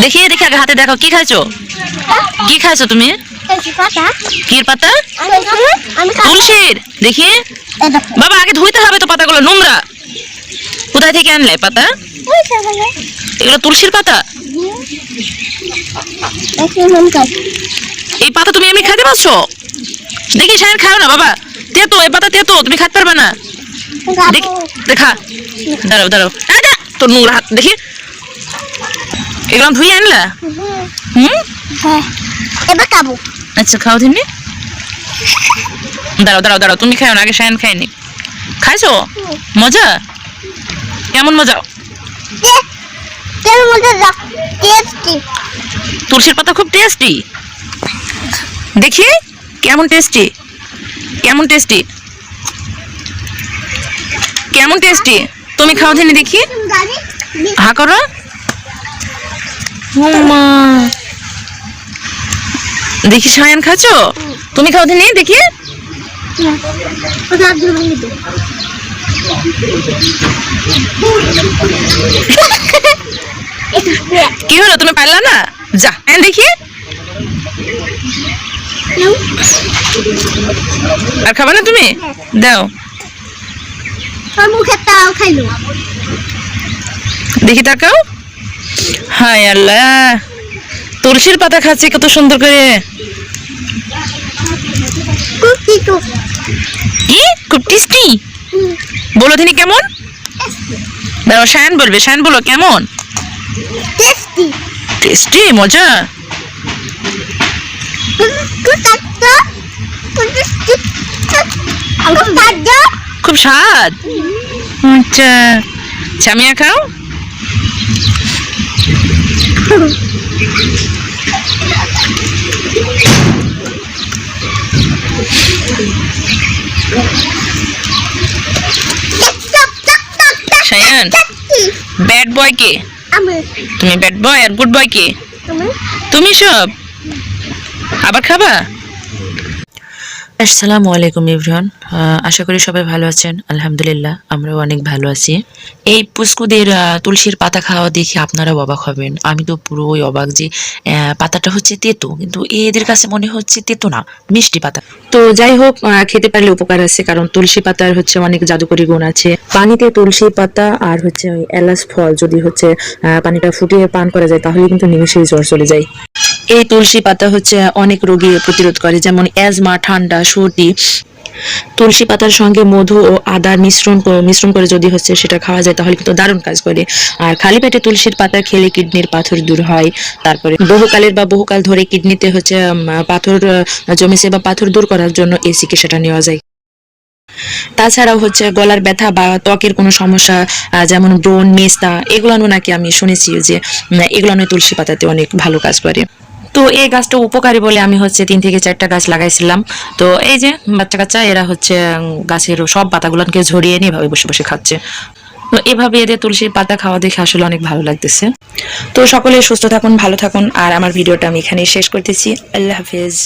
দেখি দেখি আগে হাতে দেখো কি খাইছো, কি খাইছো তুমি? কি পাতা? তুলসীর। দেখি বাবা আগে ধুইতে হবে তো, পাতাগুলো নোংরা। কোথায় থেকে আনলে পাতা? এগুলো তুলসীর পাতা। এই পাতা তুমি এমনি খাইতে পারছো? দেখি শাইন খাও না বাবা, তেতো এই পাতা, তেতো তুমি খাইতে পারবে না। দেখি দেখা, দাঁড়াও দাঁড়াও, তোর নোংরা হাত। দেখি এগুলো ধুই আনলা? এবার খাবো। আচ্ছা খাও তুমি। দাঁড়াও দাঁড়াও দাঁড়াও, তুমি খাও না, আগে শাইন খাইনি। খাইছো? মজা কেমন? মজা। তুলসীর পাতা খুব টেস্টি। দেখি কেমন টেস্টি, কেমন টেস্টি, কেমন টেস্টি। তুমি খাও দিনি দেখি, হা করো। দেখি শায়ান খাচ্ছো? তুমি খাও দিনি দেখি। কি হলো, তুমি পারলা না? যা দেখি। আর খাবা না তুমি? দাও দেখি, তাকাও। হায় আল্লাহ, তুলসীর পাতা খাচ্ছি কত সুন্দর করে। কি খুব টেস্টি? বলো দিনি কেমন? দাও শায়ান বলবে, শায়ান বলো কেমন? টেস্টি, মজা। খুব স্বাদ। আচ্ছা ছামিয়া খাও। শায়ান ব্যাড বয় কে? তুমি ব্যাড বয়, আর গুড বয় কে? তুমি সব আবার খাবা? আসসালামু আলাইকুম এভরিওয়ান, আশা করি সবাই ভালো আছেন। আলহামদুলিল্লাহ আমরাও অনেক ভালো আছি। এই পুষ্কুদের তুলসীর পাতা খাওয়া দেখে আপনারাও অবাক হবেন। আমি তো পুরোই অবাক যে পাতাটা হচ্ছে তেতো, কিন্তু এদের কাছে মনে হচ্ছে তেতো না, মিষ্টি পাতা। তো যাই হোক, খেতে পারলে উপকার আছে, কারণ তুলসী পাতার হচ্ছে অনেক জাদুকরী গুণ আছে। পানিতে তুলসী পাতা আর হচ্ছে এলাচ ফল যদি হচ্ছে পানিটা ফুটিয়ে পান করা যায়, তাহলে কিন্তু নিমেষেই জ্বর চলে যায়। এই তুলসী পাতা হচ্ছে অনেক রোগী প্রতিরোধ করে, যেমন অ্যাজমা, ঠান্ডা, সর্দি। তুলসী পাতার সঙ্গে মধু ও আদার মিশ্রণ করে যদি হচ্ছে সেটা খাওয়া যায়, তাহলে কিন্তু দারুণ কাজ করে। আর খালি পেটে তুলসীর পাতা খেলে কিডনির পাথর দূর হয়। তারপরে বহুকাল ধরে কিডনিতে হচ্ছে পাথর জমেছে বা পাথর দূর করার জন্য এই চিকিৎসাটা নেওয়া যায়। তাছাড়াও হচ্ছে গলার ব্যথা বা ত্বকের কোনো সমস্যা, যেমন ব্রণ, মেস্তা, এগুলো নাকি আমি শুনেছি যে এগুলো তুলসী পাতাতে অনেক ভালো কাজ করে। তো এই গাছটা উপকারী বলে আমি হচ্ছে 3 থেকে 4টা গাছ লাগাইছিলাম। তো এই যে বাচ্চা কাচ্চা এরা হচ্ছে গাছের সব পাতাগুলোকে ঝরিয়ে নিয়ে এভাবে বসে বসে খাচ্ছে। তো এভাবে এদের তুলসীর পাতা খাওয়া দেখে আসলে অনেক ভালো লাগতেছে। তো সকলে সুস্থ থাকুন, ভালো থাকুন, আর আমার ভিডিওটা আমি এখানেই শেষ করতেছি। আল্লাহ হাফেজ।